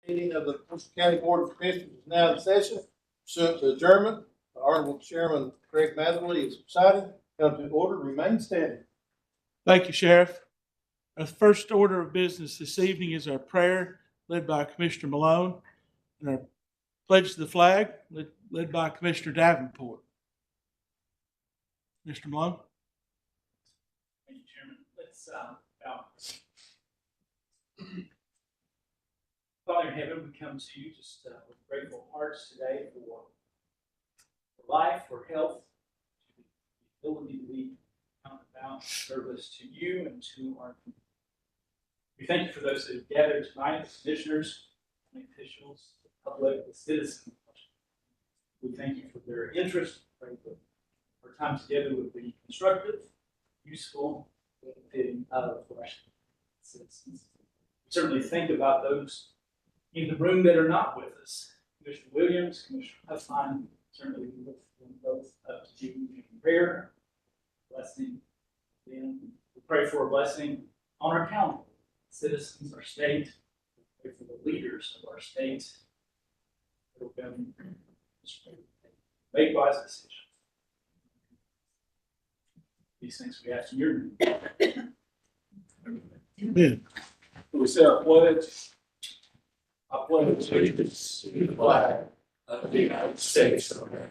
Meeting of the Wilson County Board of Commissioners is now in session. Pursuant to adjournment, the Honorable Chairman Craig Matherly is presiding. Come to order, remain standing. Thank you, Sheriff. Our first order of business this evening is our prayer led by Commissioner Malone and our pledge to the flag led by Commissioner Davenport. Mr. Malone. Thank you, Chairman. Let's bow. Father in heaven, we come to you just with grateful hearts today for life, for health, the ability to be out and about, service to you and to our community. We thank you for those that have gathered tonight, the commissioners, the officials, the public, the citizens. We thank you for their interest. Pray that our time together would be constructive, useful, benefiting of our citizens. We certainly think about those in the room that are not with us. Commissioner Williams, Commissioner Huffine, certainly we lift them both up to you in prayer, blessing them. We pray for a blessing on our county, citizens, our state. We pray for the leaders of our state that will make wise decisions. These things we ask in your name. Amen. We say our pledge. I pledge allegiance to the flag of the United States of America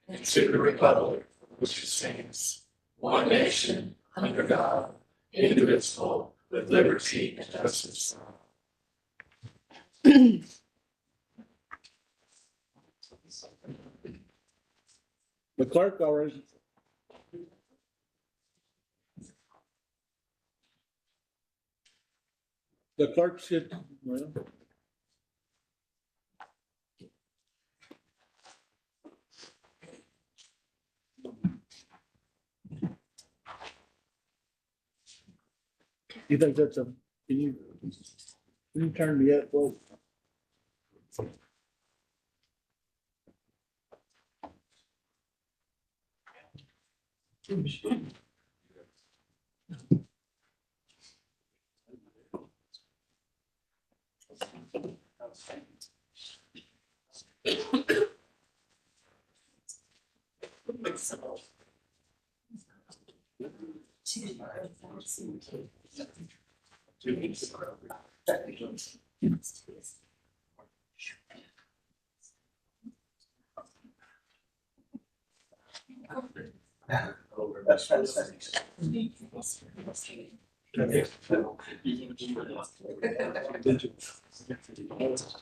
and to the republic which stands one nation under God, indivisible, with liberty and justice. The clerk already. The clerk should, well. You think that's can you turn me up, please?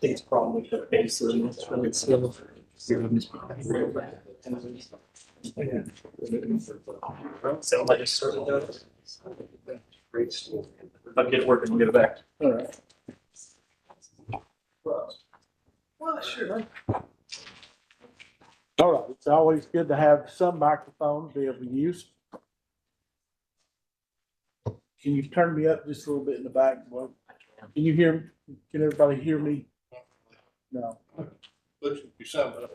It's probably the base of it's really still. So I just sort of does. Great school. If I get it working, we'll get it back. All right. Well, sure. All right, it's always good to have some microphone to be able to use. Can you turn me up just a little bit in the back? Well, can you hear, can everybody hear me? No. Looks like you sound better.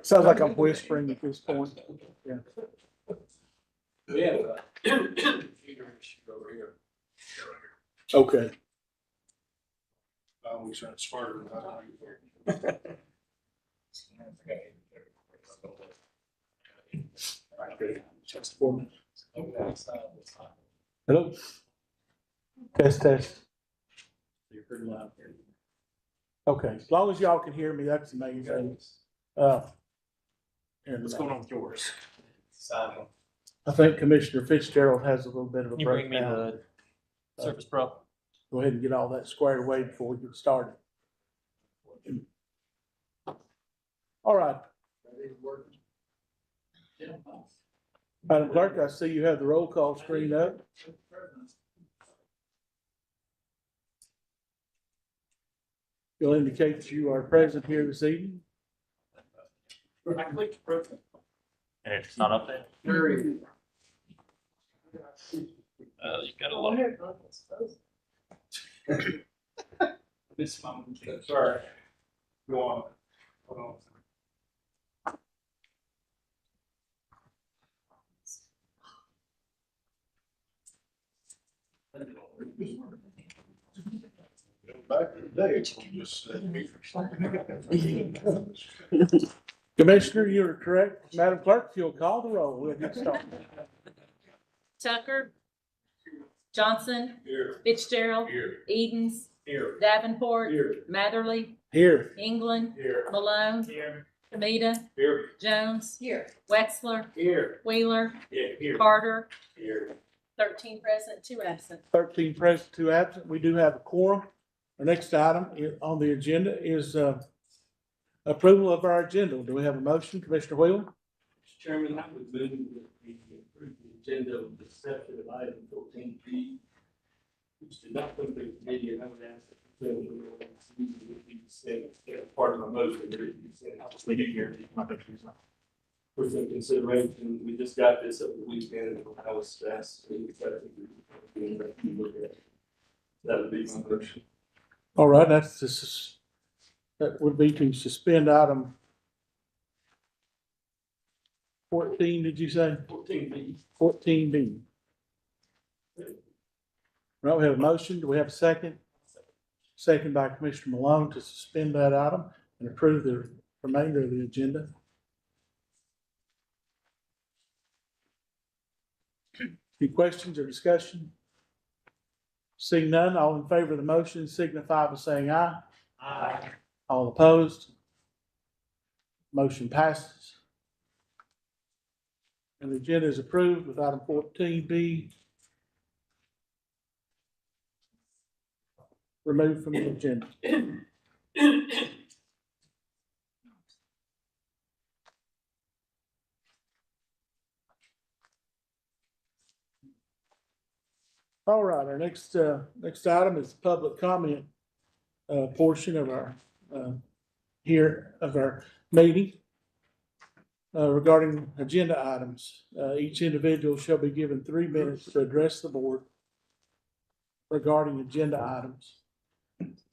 Sounds like I'm whispering at this point. Yeah. We have a computer issue over here. Okay. I always run smarter than I do. Just for me. Hello? Test, test. You're pretty loud there. Okay, as long as y'all can hear me, that's amazing. And What's going on with yours? I think Commissioner Fitzgerald has a little bit of a Can you bring me breakdown. the Surface Pro? Go ahead and get all that squared away before we get started. All right. Madam Clerk, I see you have the roll call screen up. You'll indicate that you are present here this evening. I clicked approve. And it's not up there? You gotta look. This moment, sorry. Go on. Hold on. Back in the day, it's just, Commissioner, you are correct. Madam Clerk, if you'll call the roll, we'll get started. Tucker, Johnson, Here. Fitzgerald, Here. Edens, Here. Davenport, Here. Matherly, Here. England, Here. Malone, Here. Kamita, Here. Jones, Wexler, Here. Wheeler, Here. Carter, Here. 13 present, 2 absent. 13 present, 2 absent. We do have a quorum. Our next item on the agenda is approval of our agenda. Do we have a motion, Commissioner Wheeler? Mr. Chairman, I would move that we approve the agenda with the exception of item 14B, which did not come to the committee, and I would ask that the bill would be sent, part of my motion, that it be sent. I'll just leave it here. For some consideration, we just got this over the weekend, and I was asked to look at it. That would be my motion. All right, that would be to suspend item 14, did you say? 14B. 14B. Right, we have a motion. Do we have a second? Second by Commissioner Malone to suspend that item and approve the remainder of the agenda. Any questions or discussion? Seeing none, all in favor of the motion signify by saying aye. Aye. All opposed? Motion passes. And the agenda is approved with item 14B removed from the agenda. All right, our next item is the public comment portion of our meeting regarding agenda items. Each individual shall be given 3 minutes to address the board regarding agenda items.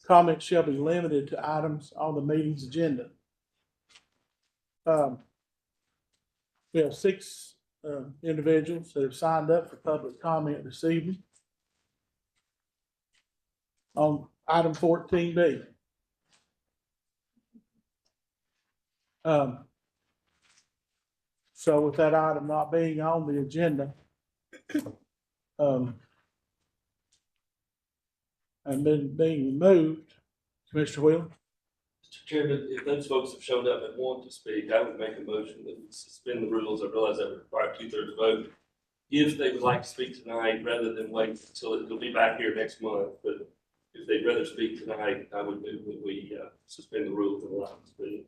Comments shall be limited to items on the meeting's agenda. We have 6 individuals that have signed up for public comment this evening on item 14B. So with that item not being on the agenda, and then being removed, Commissioner Wheeler? Mr. Chairman, if those folks have showed up and want to speak, I would make a motion that we suspend the rules. I realize that would require a 2/3 vote. If they would like to speak tonight, rather than wait until it'll be back here next month, but if they'd rather speak tonight, I would move that we suspend the rules and allow them to speak.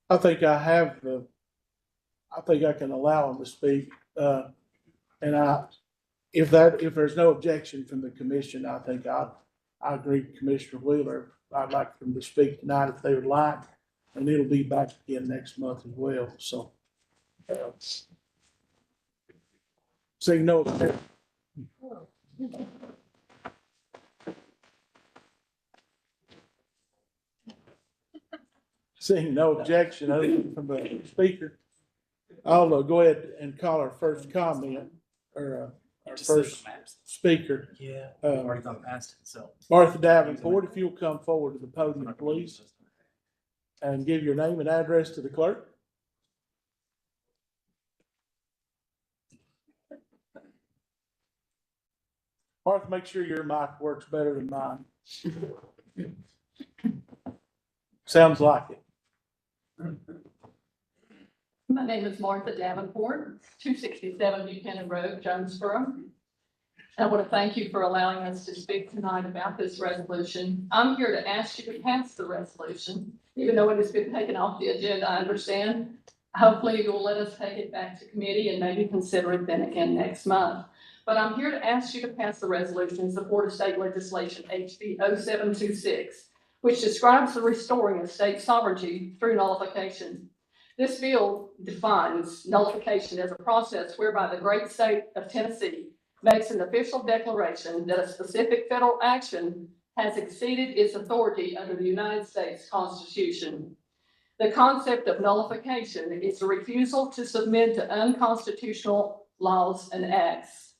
I think I can allow them to speak, and if there's no objection from the commission, I think I agree with Commissioner Wheeler. I'd like them to speak tonight if they would like, and it'll be back again next month as well, so. Seeing no. Seeing no objection other than from the speaker, I'll go ahead and call our first comment, or our first speaker. Yeah, we've already gone past it, so. Martha Davenport, if you'll come forward to the podium, please, and give your name and address to the clerk. Martha, make sure your mic works better than mine. Sounds like it. My name is Martha Davenport, 267 Buchanan Road, Jonesboro. I want to thank you for allowing us to speak tonight about this resolution. I'm here to ask you to pass the resolution, even though it has been taken off the agenda, I understand. Hopefully you'll let us take it back to committee and maybe consider it then again next month. But I'm here to ask you to pass the resolution in support of state legislation HB 0726, which describes the restoring of state sovereignty through nullification. This bill defines nullification as a process whereby the great state of Tennessee makes an official declaration that a specific federal action has exceeded its authority under the United States Constitution. The concept of nullification is a refusal to submit to unconstitutional laws and acts.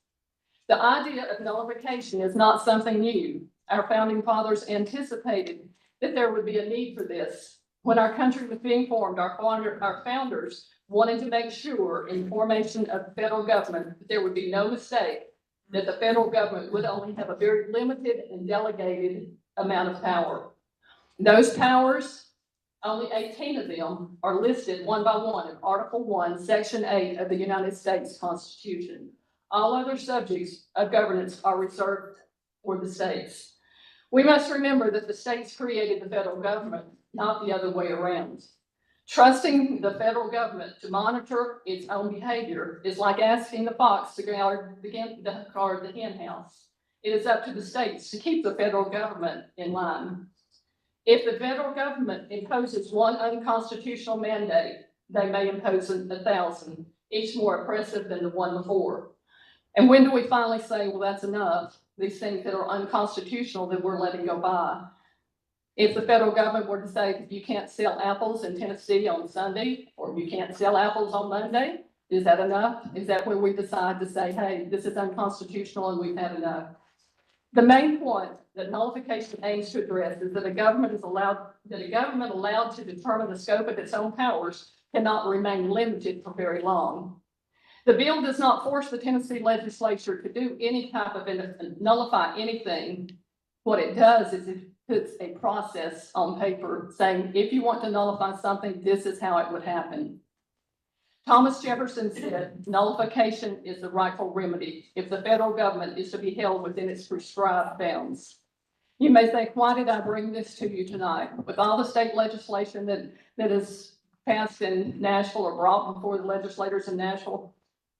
The idea of nullification is not something new. Our founding fathers anticipated that there would be a need for this. When our country was being formed, our founders wanted to make sure in formation of the federal government that there would be no mistake that the federal government would only have a very limited and delegated amount of power. Those powers, only 18 of them are listed one by one in Article 1, Section 8 of the United States Constitution. All other subjects of governance are reserved for the states. We must remember that the states created the federal government, not the other way around. Trusting the federal government to monitor its own behavior is like asking the fox to guard the hen house. It is up to the states to keep the federal government in line. If the federal government imposes one unconstitutional mandate, they may impose 1,000, each more oppressive than the one before. And when do we finally say, well, that's enough? These things that are unconstitutional that we're letting go by. If the federal government were to say you can't sell apples in Tennessee on Sunday, or you can't sell apples on Monday, is that enough? Is that where we decide to say, hey, this is unconstitutional and we've had enough? The main point that nullification aims to address is that a government allowed to determine the scope of its own powers cannot remain limited for very long. The bill does not force the Tennessee legislature to do any type of nullify anything. What it does is it puts a process on paper saying, if you want to nullify something, this is how it would happen. Thomas Jefferson said, nullification is the rightful remedy if the federal government is to be held within its prescribed bounds. You may think, why did I bring this to you tonight? With all the state legislation that is passed in Nashville or brought before the legislators in Nashville,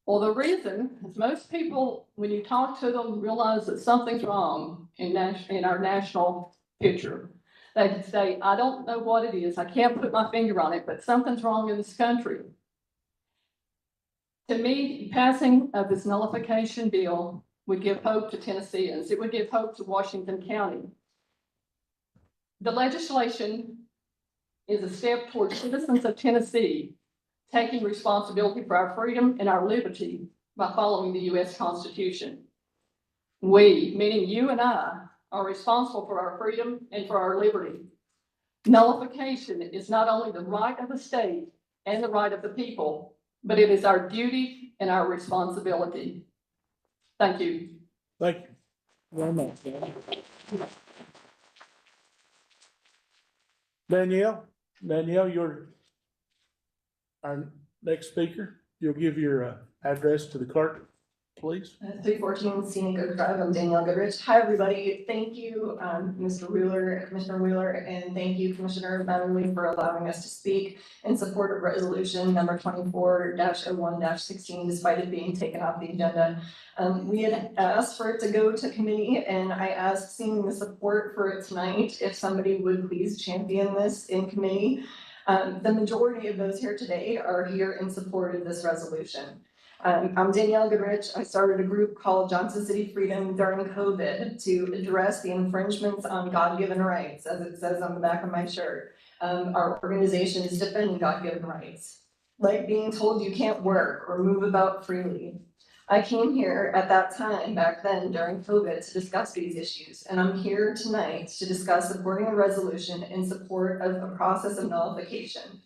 well, the reason is most people, when you talk to them, realize that something's wrong in our national picture. They say, I don't know what it is. I can't put my finger on it, but something's wrong in this country. To me, passing of this nullification bill would give hope to Tennesseans. It would give hope to Washington County. The legislation is a step towards citizens of Tennessee taking responsibility for our freedom and our liberty by following the U.S. Constitution. We, meaning you and I, are responsible for our freedom and for our liberty. Nullification is not only the right of the state and the right of the people, but it is our duty and our responsibility. Thank you. Thank you very much. Danielle, you're our next speaker. You'll give your address to the clerk, please. 314 Scenic Oak Drive. I'm Danielle Goodrich. Hi, everybody. Thank you, Commissioner Wheeler, and thank you, Commissioner Matherly, for allowing us to speak in support of resolution number 24-01-16, despite it being taken off the agenda. We had asked for it to go to committee, and I asked, seeing the support for it tonight, if somebody would please champion this in committee. The majority of those here today are here in support of this resolution. I'm Danielle Goodrich. I started a group called Johnson City Freedom during COVID to address the infringements on God-given rights, as it says on the back of my shirt. Our organization is defending God-given rights, like being told you can't work or move about freely. I came here at that time, back then during COVID, to discuss these issues, and I'm here tonight to discuss supporting a resolution in support of a process of nullification.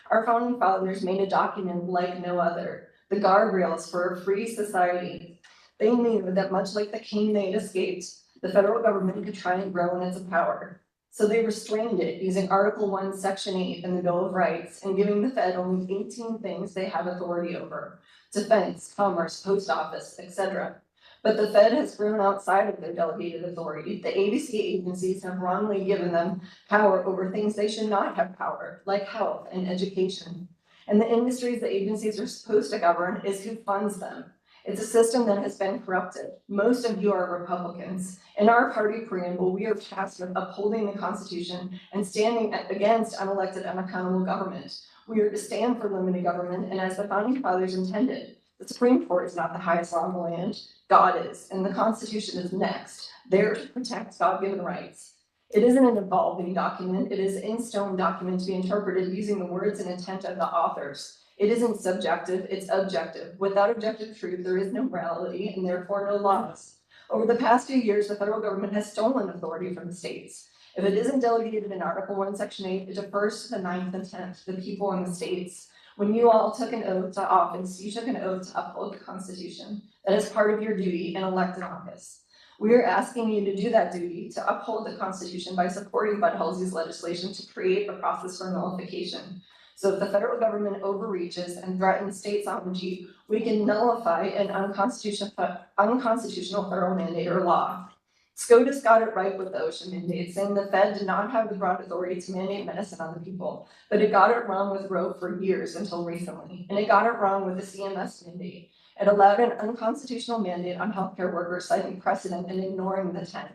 Our founding fathers made a document like no other, the guardrails for a free society. They knew that much like the king they had escaped, the federal government could try and grow in its power. So they restrained it using Article 1, Section 8 in the Bill of Rights and giving the Fed only 18 things they have authority over: defense, commerce, post office, etc. But the Fed has grown outside of their delegated authority. The ABC agencies have wrongly given them power over things they should not have power, like health and education. And the industries the agencies are supposed to govern is who funds them. It's a system that has been corrupted. Most of you are Republicans. In our party preamble, we are tasked with upholding the Constitution and standing against unelected, unaccountable government. We are to stand for limited government, and as the founding fathers intended, the Supreme Court is not the highest law in the land. God is, and the Constitution is next, there to protect God-given rights. It isn't an evolving document. It is an in-stone document to be interpreted using the words and intent of the authors. It isn't subjective, it's objective. Without objective truth, there is no morality and therefore no laws. Over the past few years, the federal government has stolen authority from the states. If it isn't delegated in Article 1, Section 8, it defers to the 9th and 10th, the people in the states. When you all took an oath to office, you took an oath to uphold the Constitution. That is part of your duty in elected office. We are asking you to do that duty to uphold the Constitution by supporting Bud Halsey's legislation to create a process for nullification. So if the federal government overreaches and threatens state sovereignty, we can nullify an unconstitutional federal mandate or law. SCOTUS got it right with the OSHA mandate, saying the Fed did not have the broad authority to mandate medicine on the people, but it got it wrong with Roe for years until recently, and it got it wrong with the CMS mandate. It allowed an unconstitutional mandate on healthcare workers, citing precedent and ignoring the 10th.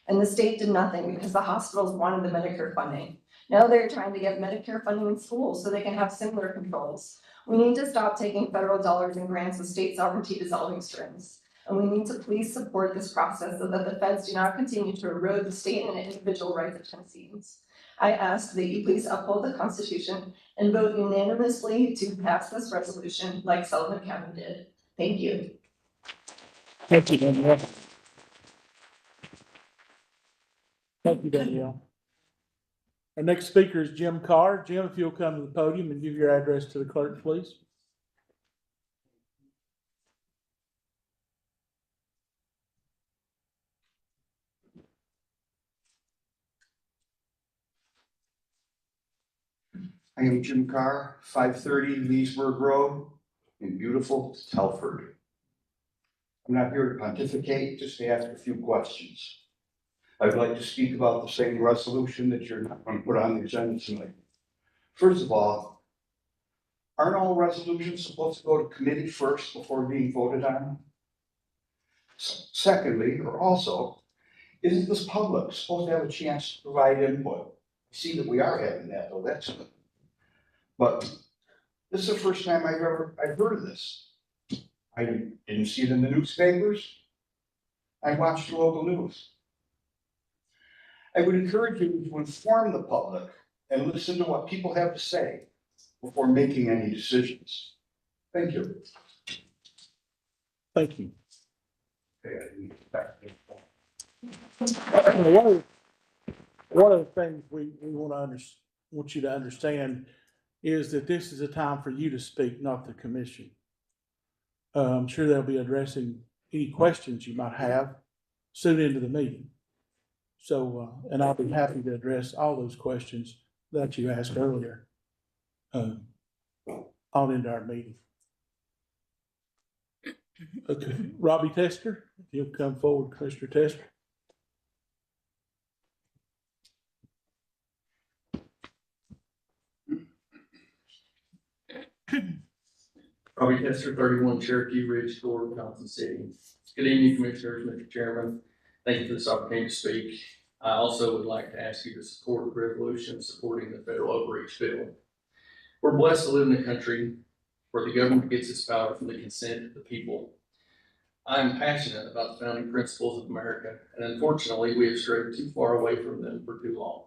And the state did nothing because the hospitals wanted the Medicare funding. Now they're trying to get Medicare funding in schools so they can have similar controls. We need to stop taking federal dollars and grants with state sovereignty dissolving strings. And we need to please support this process so that the feds do not continue to erode the state and individual rights of Tennesseans. I ask that you please uphold the Constitution and vote unanimously to pass this resolution like Sullivan County did. Thank you. Thank you, Danielle. Thank you, Danielle. Our next speaker is Jim Carr. Jim, if you'll come to the podium and give your address to the clerk, please. I am Jim Carr, 530 Leesburg Road in beautiful Telford. I'm not here to pontificate, just to ask a few questions. I'd like to speak about the same resolution that you're not going to put on the agenda tonight. First of all, aren't all resolutions supposed to go to committee first before being voted on? Secondly, or also, isn't this public supposed to have a chance to provide input? I see that we are having that, though, that's good. But this is the first time I've heard of this. I didn't see it in the newspapers. I watched local news. I would encourage you to inform the public and listen to what people have to say before making any decisions. Thank you. Thank you. Okay, I didn't expect it. One of the things we want you to understand is that this is a time for you to speak, not the commission. I'm sure they'll be addressing any questions you might have soon into the meeting. So, and I'll be happy to address all those questions that you asked earlier on into our meeting. Okay, Robbie Tester, if you'll come forward, Commissioner Tester. Robbie Tester, 31 Cherokee Ridge, Door, Johnson City. Good evening, Commissioners, Mr. Chairman. Thank you for this opportunity to speak. I also would like to ask you to support the resolution supporting the federal overreach bill. We're blessed to live in a country where the government gets its power from the consent of the people. I am passionate about the founding principles of America, and unfortunately, we have strayed too far away from them for too long.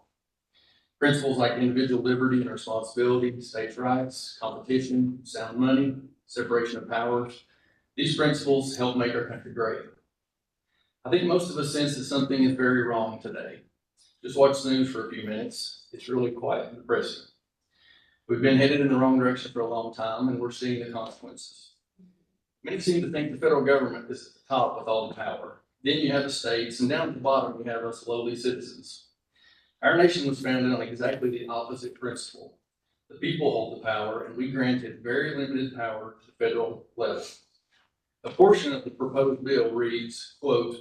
Principles like individual liberty and responsibility, states' rights, competition, sound money, separation of powers, these principles help make our country great. I think most of us sense that something is very wrong today. Just watch the news for a few minutes. It's really quite depressing. We've been headed in the wrong direction for a long time, and we're seeing the consequences. Many seem to think the federal government is at the top with all the power. Then you have the states, and down at the bottom you have us lowly citizens. Our nation was founded on exactly the opposite principle. The people hold the power, and we granted very limited power to the federal level. A portion of the proposed bill reads, quote,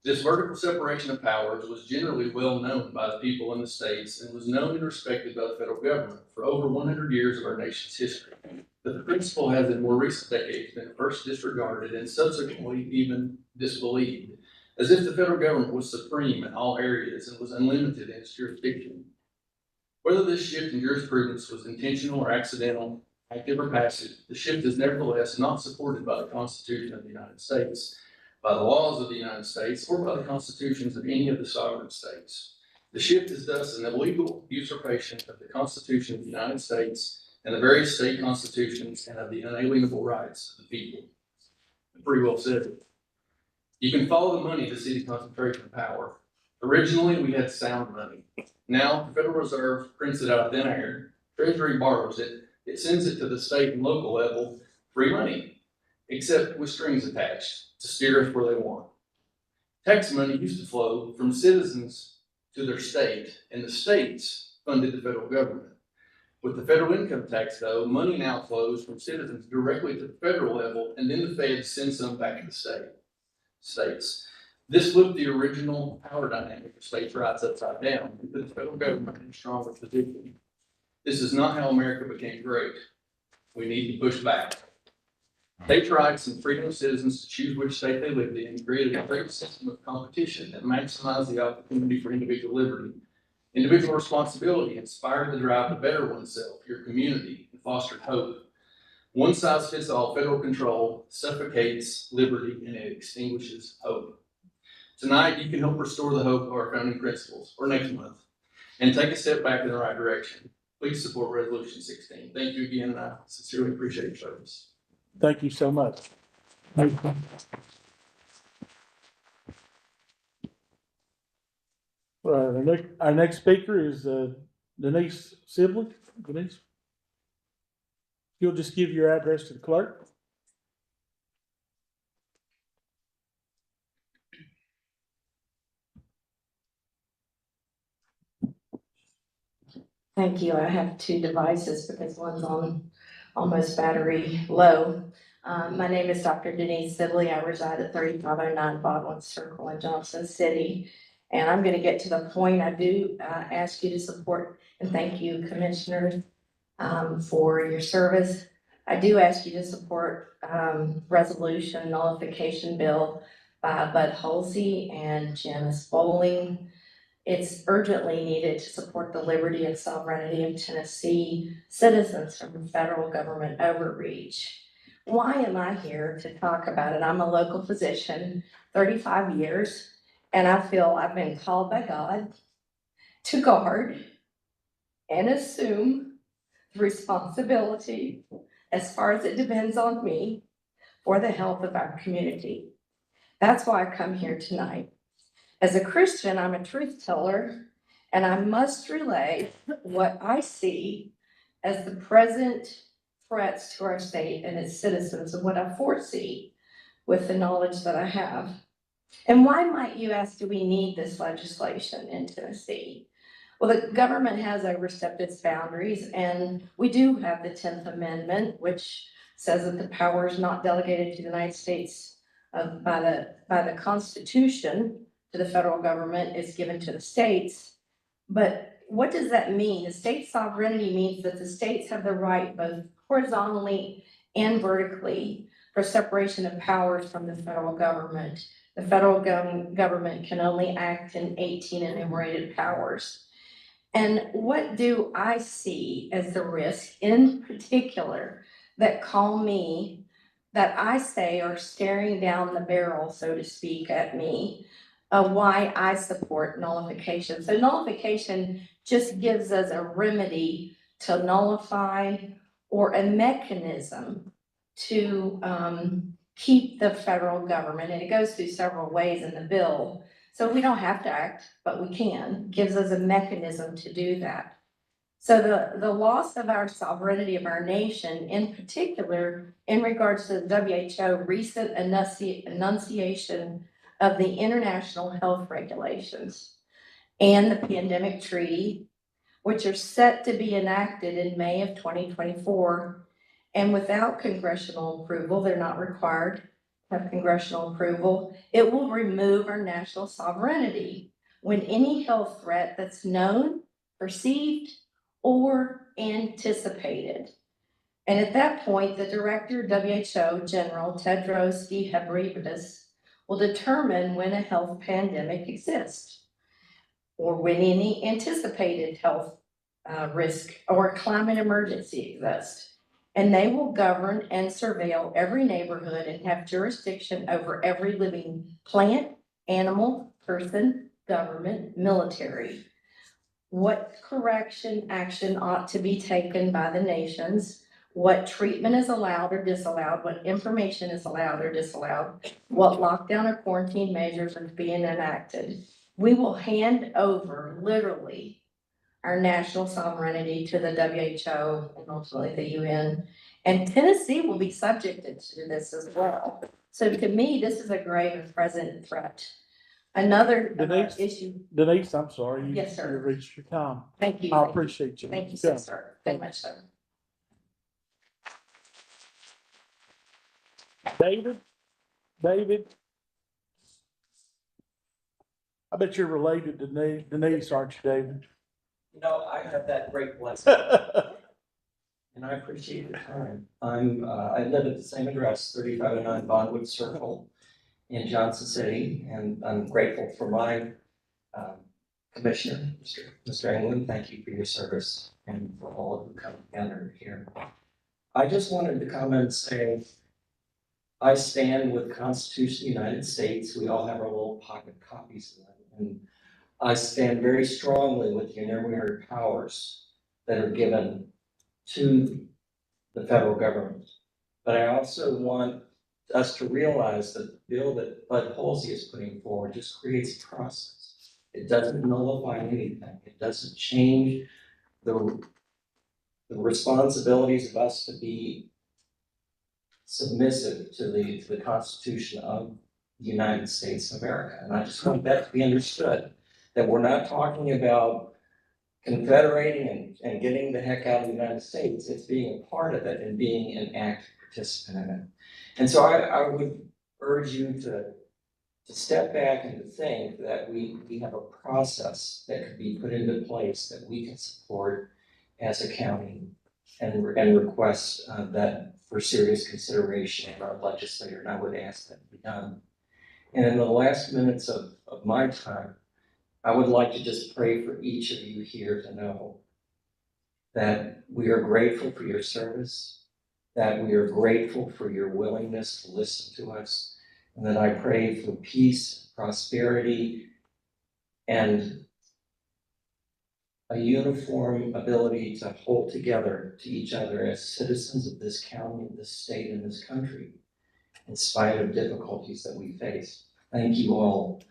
"This vertical separation of powers was generally well known by the people in the states and was known and respected by the federal government for over 100 years of our nation's history. But the principle has in more recent decades been first disregarded and subsequently even disbelieved, as if the federal government was supreme in all areas and was unlimited in its jurisdiction. Whether this shift in jurisprudence was intentional or accidental, active or passive, the shift is nevertheless not supported by the Constitution of the United States, by the laws of the United States, or by the constitutions of any of the sovereign states. The shift is thus an illegal usurpation of the Constitution of the United States and the various state constitutions and of the unalienable rights of the people." Pretty well said. You can follow the money to see the concentration of power. Originally, we had sound money. Now, the Federal Reserve prints it out of thin air, Treasury borrows it, it sends it to the state and local level, free money, except with strings attached to steer us where they want. Tax money used to flow from citizens to their state, and the states funded the federal government. With the federal income tax, though, money now flows from citizens directly to the federal level, and then the Fed sends some back to the states. This flipped the original power dynamic of states' rights upside down and put the federal government in a stronger position. This is not how America became great. We need to push back. States' rights and freedom of citizens to choose which state they lived in created a fair system of competition that maximized the opportunity for individual liberty. Individual responsibility inspired the drive to better oneself, your community, and fostered hope. One size fits all federal control suffocates liberty and it extinguishes hope. Tonight, you can help restore the hope of our founding principles, or next month, and take a step back in the right direction. Please support Resolution 16. Thank you again, and I sincerely appreciate your service. Thank you so much. Our next speaker is Denise Sibley. Denise? You'll just give your address to the clerk. Thank you. I have two devices because one's on almost battery low. My name is Dr. Denise Sibley. I reside at 3509 Baldwin Circle in Johnson City. And I'm going to get to the point. I do ask you to support and thank you, Commissioners, for your service. I do ask you to support resolution nullification bill by Bud Halsey and Janice Bowling. It's urgently needed to support the liberty and sovereignty of Tennessee citizens from federal government overreach. Why am I here to talk about it? I'm a local physician, 35 years, and I feel I've been called by God to guard and assume the responsibility, as far as it depends on me, for the health of our community. That's why I come here tonight. As a Christian, I'm a truth teller, and I must relay what I see as the present threats to our state and its citizens and what I foresee with the knowledge that I have. And why, might you ask, do we need this legislation in Tennessee? Well, the government has overstepped its boundaries, and we do have the 10th Amendment, which says that the power is not delegated to the United States by the Constitution to the federal government, is given to the states. But what does that mean? The state sovereignty means that the states have the right, both horizontally and vertically, for separation of powers from the federal government. The federal government can only act in 18 enumerated powers. And what do I see as the risk in particular that call me, that I say are staring down the barrel, so to speak, at me, why I support nullification? So nullification just gives us a remedy to nullify, or a mechanism to keep the federal government, and it goes through several ways in the bill. So we don't have to act, but we can. Gives us a mechanism to do that. So the loss of our sovereignty of our nation, in particular, in regards to the WHO recent enunciation of the international health regulations and the pandemic treaty, which are set to be enacted in May of 2024. And without congressional approval, they're not required to have congressional approval, it will remove our national sovereignty when any health threat that's known, perceived, or anticipated. And at that point, the director of WHO, General Tedros Ghebreyesus, will determine when a health pandemic exists, or when any anticipated health risk or climate emergency exists. And they will govern and surveil every neighborhood and have jurisdiction over every living plant, animal, person, government, military. What correction action ought to be taken by the nations what treatment is allowed or disallowed, what information is allowed or disallowed, what lockdown or quarantine measures are being enacted. We will hand over literally our national sovereignty to the WHO and ultimately the UN. And Tennessee will be subjected to this as well. So to me, this is a grave and present threat. Another issue. Denise, I'm sorry. Yes, sir. You reached your time. Thank you. I appreciate you. Thank you, sir. Very much, sir. David? I bet you're related to Denise, aren't you, David? You know, I have that great blessing, and I appreciate your time. I live at the same address, 3509 Bondwood Circle in Johnson City, and I'm grateful for my commissioner, Mr. England. Thank you for your service and for all who come together here. I just wanted to comment and say, I stand with the Constitution of the United States. We all have our little pocket copies of it. And I stand very strongly with the enumerated powers that are given to the federal government. But I also want us to realize that the bill that Bud Halsey is putting forward just creates a process. It doesn't nullify anything. It doesn't change the responsibilities of us to be submissive to the Constitution of the United States of America. And I just want that to be understood, that we're not talking about confederating and getting the heck out of the United States. It's being a part of it and being an active participant in it. And so I would urge you to step back and to think that we have a process that could be put into place that we can support as a county and request that for serious consideration of our legislator, and I would ask that be done. And in the last minutes of my time, I would like to just pray for each of you here to know that we are grateful for your service, that we are grateful for your willingness to listen to us, and that I pray for peace, prosperity, and a uniform ability to hold together to each other as citizens of this county, this state, and this country, in spite of difficulties that we face. Thank you all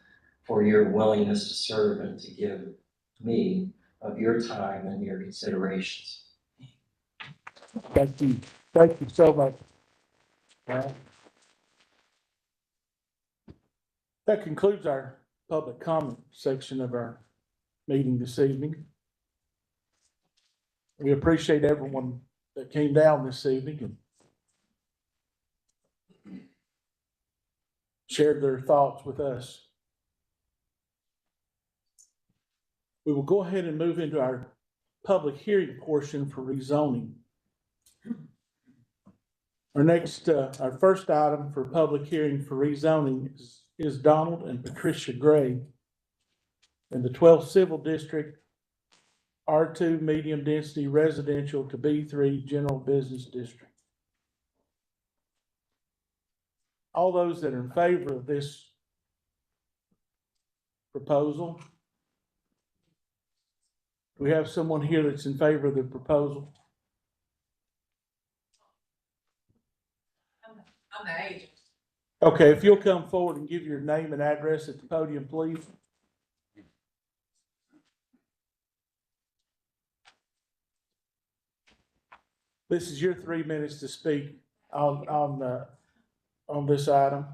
for your willingness to serve and to give me of your time and your considerations. Thank you. Thank you so much. Well, that concludes our public comment section of our meeting this evening. We appreciate everyone that came down this evening and shared their thoughts with us. We will go ahead and move into our public hearing portion for rezoning. Our first item for public hearing for rezoning is Donald and Patricia Gray in the 12th Civil District, R2 Medium Density Residential to B3 General Business District. All those that are in favor of this proposal. Do we have someone here that's in favor of the proposal? I'm the agent. Okay, if you'll come forward and give your name and address at the podium, please. This is your 3 minutes to speak on this item.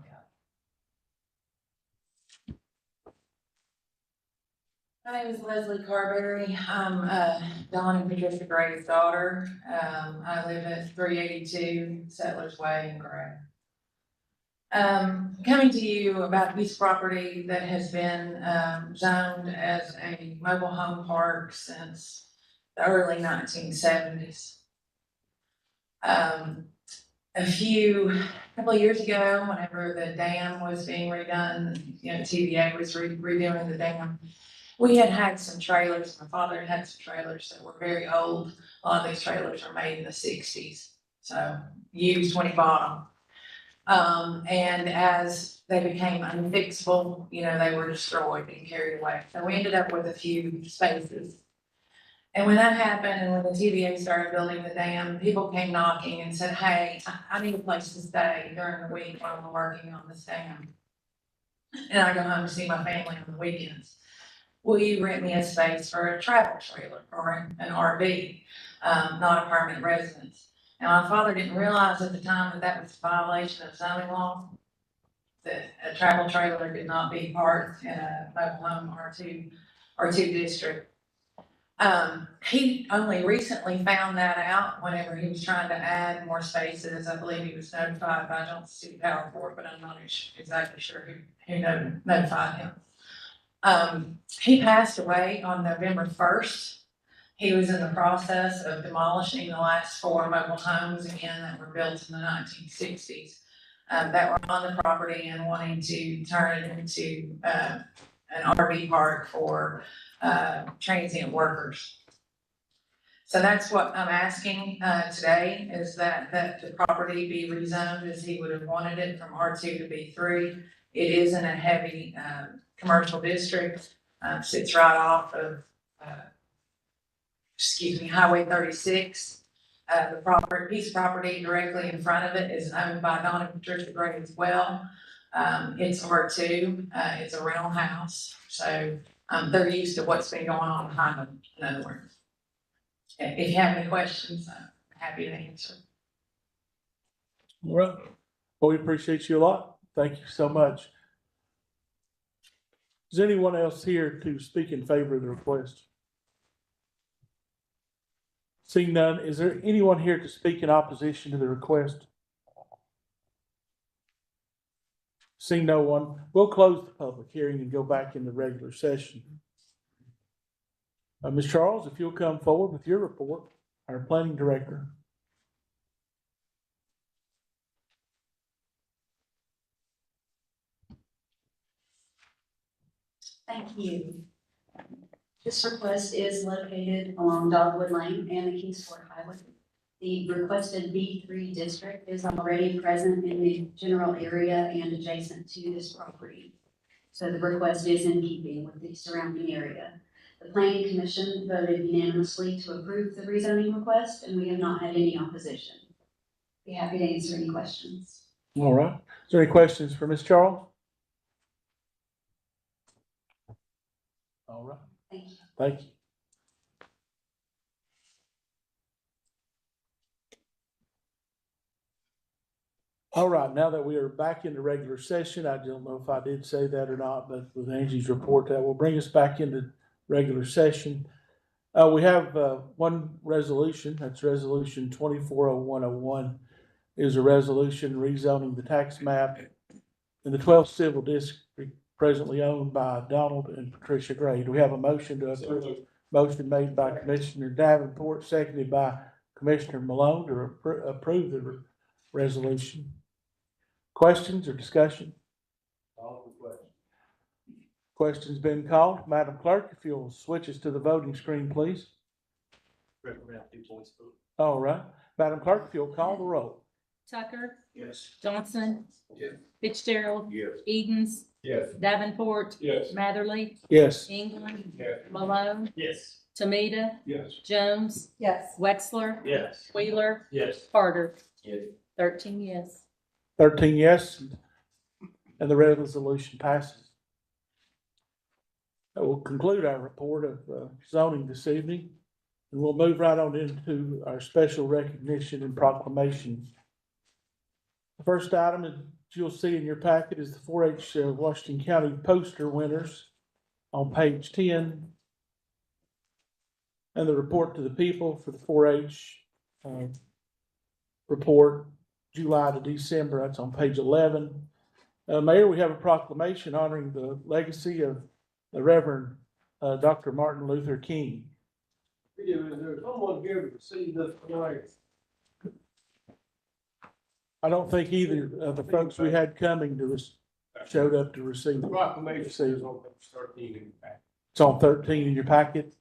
My name is Leslie Carberry. I'm Don and Patricia Gray's daughter. I live at 382 Settlers Way in Gray. Coming to you about a piece of property that has been zoned as a mobile home park since the early 1970s. A couple of years ago, whenever the dam was being redone, TVA was redoing the dam, we had some trailers. My father had some trailers that were very old. A lot of these trailers are made in the 60s, so used when he bought them. And as they became unfixable, they were destroyed and carried away. So we ended up with a few spaces. And when that happened, and when the TVA started building the dam, people came knocking and said, hey, I need a place to stay during the week while I'm working on this dam. And I go home to see my family on the weekends. Will you rent me a space for a travel trailer or an RV, not a permanent residence? And my father didn't realize at the time that that was a violation of zoning law, that a travel trailer could not be parked in a mobile home R2 district. He only recently found that out whenever he was trying to add more spaces. I believe he was notified by Johnson City Power Board, but I'm not exactly sure who notified him. He passed away on November 1st. He was in the process of demolishing the last 4 mobile homes again that were built in the 1960s. That were on the property and wanting to turn it into an RV park for transient workers. So that's what I'm asking today, is that the property be rezoned as he would have wanted it from R2 to B3. It is in a heavy commercial district, sits right off of Highway 36. The piece of property directly in front of it is owned by Donna and Patricia Gray as well. It's R2, it's a rental house, so they're used to what's been going on behind them, in other words. If you have any questions, I'm happy to answer. All right. Well, we appreciate you a lot. Thank you so much. Is anyone else here to speak in favor of the request? Seeing none, is there anyone here to speak in opposition to the request? Seeing no one, we'll close the public hearing and go back into regular session. Ms. Charles, if you'll come forward with your report, our planning director. Thank you. This request is located along Dogwood Lane and the Kings Ford Highway. The requested B3 district is already present in the general area and adjacent to this property. So the request is in keeping with the surrounding area. The Planning Commission voted unanimously to approve the rezoning request, and we have not had any opposition. Be happy to answer any questions. All right. Is there any questions for Ms. Charles? All right. Thank you. Thank you. All right, now that we are back into regular session, I don't know if I did say that or not, but with Angie's report, that will bring us back into regular session. We have one resolution. That's resolution 240101. Is a resolution rezoning the tax map in the 12th civil district presently owned by Donald and Patricia Gray. Do we have a motion to approve? Motion made by Commissioner Davenport, seconded by Commissioner Malone to approve the resolution. Questions or discussion? Questions been called. Madam Clerk, if you'll switch us to the voting screen, please. All right. Madam Clerk, if you'll call the roll. Tucker, Yes. Johnson, Yes. Fitzgerald, Yes. Edens, Yes. Davenport, Yes. Matherly, Yes. England, Yes. Malone, Yes. Tomita, Yes. Jones, Yes. Wexler, Yes. Wheeler, Yes. Carter. Yes. 13 yes. 13 yes, and the resolution passes. That will conclude our report of zoning this evening, and we'll move right on into our special recognition and proclamation. The first item that you'll see in your packet is the 4-H Washington County poster winners on page 10, and the report to the people for the 4-H report July to December. That's on page 11. Mayor, we have a proclamation honoring the legacy of the Reverend Dr. Martin Luther King. Is there someone here to receive this tonight? I don't think either of the folks we had coming to us showed up to receive The it. proclamation is on page 13 in the back. It's on 13 in your packet.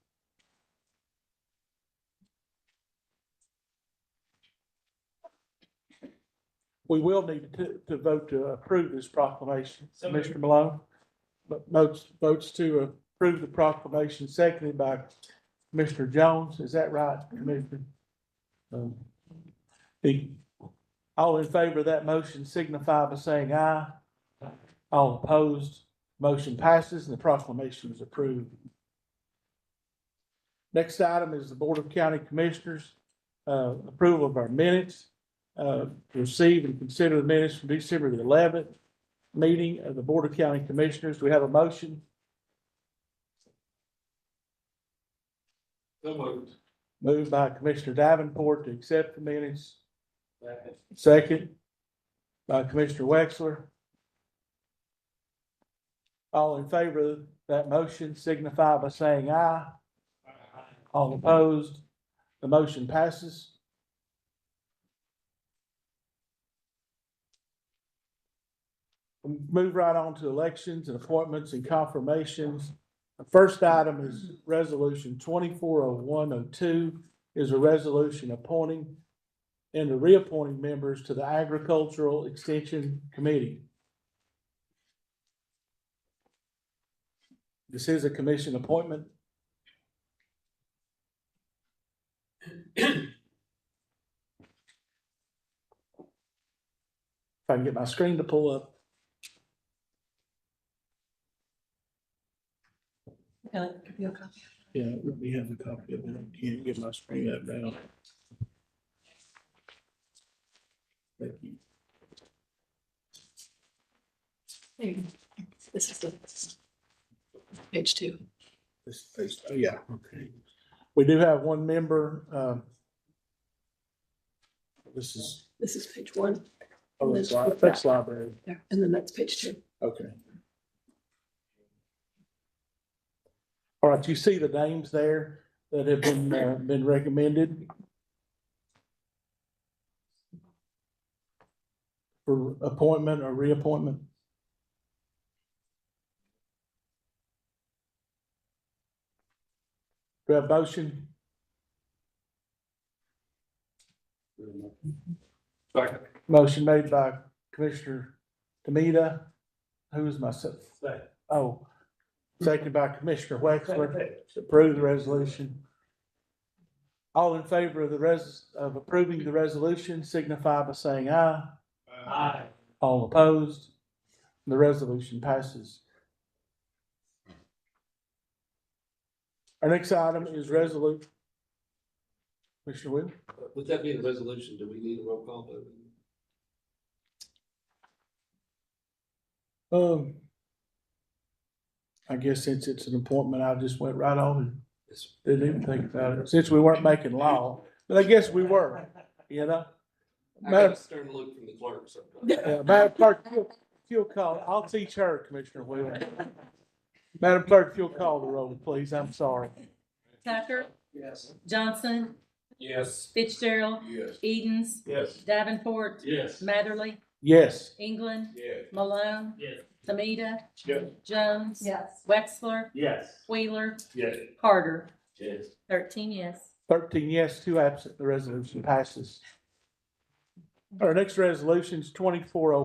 We will need to vote to approve this proclamation. So Mr. Malone, but votes to approve the proclamation, seconded by Commissioner Jones, is that right, Commissioner? All in favor of that motion signify by saying aye. All opposed, motion passes and the proclamation is approved. Next item is the Board of County Commissioners, approval of our minutes. To receive and consider the minutes from December the 11th meeting of the Board of County Commissioners. Do we have a motion? So moved. Moved by Commissioner Davenport to accept the minutes. Second by Commissioner Wexler. All in favor of that motion signify by saying aye. All opposed, the motion passes. We'll move right on to elections and appointments and confirmations. The first item is resolution 240102 is a resolution appointing and reappointing members to the Agricultural Extension Committee. This is a commission appointment. If I can get my screen to pull up. Can I give you a copy? Yeah, let me have a copy of it. I can't get my screen up now. Thank you. There you go. This is the page 2. This page, oh, yeah, okay. We do have one member, this is page 1. oh, that's library. There, and then that's page 2. Okay. All right, you see the names there that have been recommended for appointment or reappointment? Do we have a motion? Second. Motion made by Commissioner Demita. Who is myself? Oh, seconded by Commissioner Wexler to approve the resolution. All in favor of of approving the resolution signify by saying aye. Aye. All opposed, the resolution passes. Our next item is resolution. Commissioner Will? With that being a resolution, do we need a roll call vote? I guess since it's an appointment, I just went right on and didn't even think about it, since we weren't making law, but I guess we were, you know? I got a stern look from the clerk sometimes. Madam Clerk, if you'll call, I'll teach her, Commissioner Wheeler. Madam Clerk, if you'll call the roll, please, I'm sorry. Tucker, Yes. Johnson, Yes. Fitzgerald, Yes. Edens, Yes. Davenport, Yes. Matherly, Yes. England, Yes. Malone, Yes. Tamita, Yes. Jones, Yes. Wexler, Yes. Wheeler, Yes. Carter. Yes. 13 yes. 13 yes, 2 absent, the resolution passes. Our next resolution is 2401.